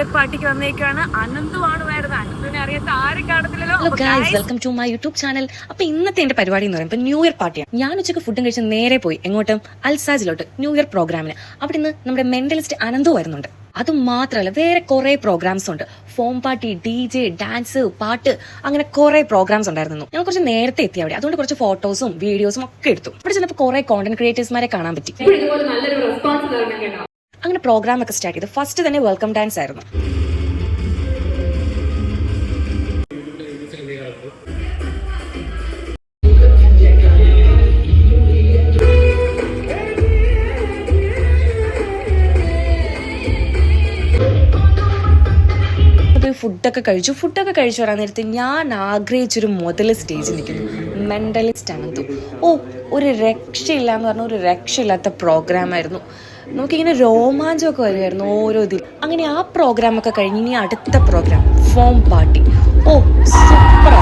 Year പാർട്ടിക്ക് വന്നേക്കാണ്. അനന്തുമാണ് വരുന്നത്. അനന്തുവിനെ അറിയാത്ത ആരും കാണത്തില്ലല്ലോ. Hello guys, welcome to my YouTube channel. അപ്പൊ ഇന്നത്തെ എന്റെ പരിപാടി എന്ന് പറയുമ്പോൾ ന്യൂ ഇയർ പാർട്ടിയാണ്. ഞാൻ ഉച്ചക്ക് ഫുഡും കഴിച്ച് നേരെ പോയി എങ്ങോട്ടും അൽസാജിലോട്ട് ന്യൂ ഇയർ പ്രോഗ്രാമിന്. അവിടെ നിന്ന് നമ്മുടെ മെന്റലിസ്റ്റ് അനന്തു വരുന്നുണ്ട്. അത് മാത്രമല്ല വേറെ കുറെ പ്രോഗ്രാംസ് ഉണ്ട്. ഫോം പാർട്ടി, DJ, ഡാൻസ്, പാട്ട്, അങ്ങനെ കുറെ പ്രോഗ്രാംസ് ഉണ്ടായിരുന്നു. ഞാൻ കുറച്ച് നേരത്തെ എത്തി അവിടെ. അതുകൊണ്ട് കുറച്ച് ഫോട്ടോസും വീഡിയോസും ഒക്കെ എടുത്തു. അവിടെ ചെന്നപ്പോൾ കുറെ കോണ്ടന്റ് ക്രിയേറ്റേഴ്സ്മാരെ കാണാൻ പറ്റി. അങ്ങനെ പ്രോഗ്രാം ഒക്കെ സ്റ്റാർട്ട് ചെയ്തു. ഫസ്റ്റ് തന്നെ വെൽക്കം ഡാൻസ് ആയിരുന്നു. ഫുഡൊക്കെ കഴിച്ചു വരാൻ നേരത്തെ ഞാൻ ആഗ്രഹിച്ചൊരു മുതല് സ്റ്റേജിൽ നിൽക്കുന്നു. മെന്റലിസ്റ്റ് അനന്തു. ഒരു രക്ഷയില്ല എന്ന് പറഞ്ഞ ഒരു രക്ഷയില്ലാത്ത പ്രോഗ്രാമായിരുന്നു. നമുക്കിങ്ങനെ രോമാഞ്ചമൊക്കെ വരുമായിരുന്നു ഓരോ അങ്ങനെ ആ പ്രോഗ്രാമൊക്കെ കഴിഞ്ഞ് ഇനി അടുത്ത പ്രോഗ്രാം ഫോം പാർട്ടി. സൂപ്പർ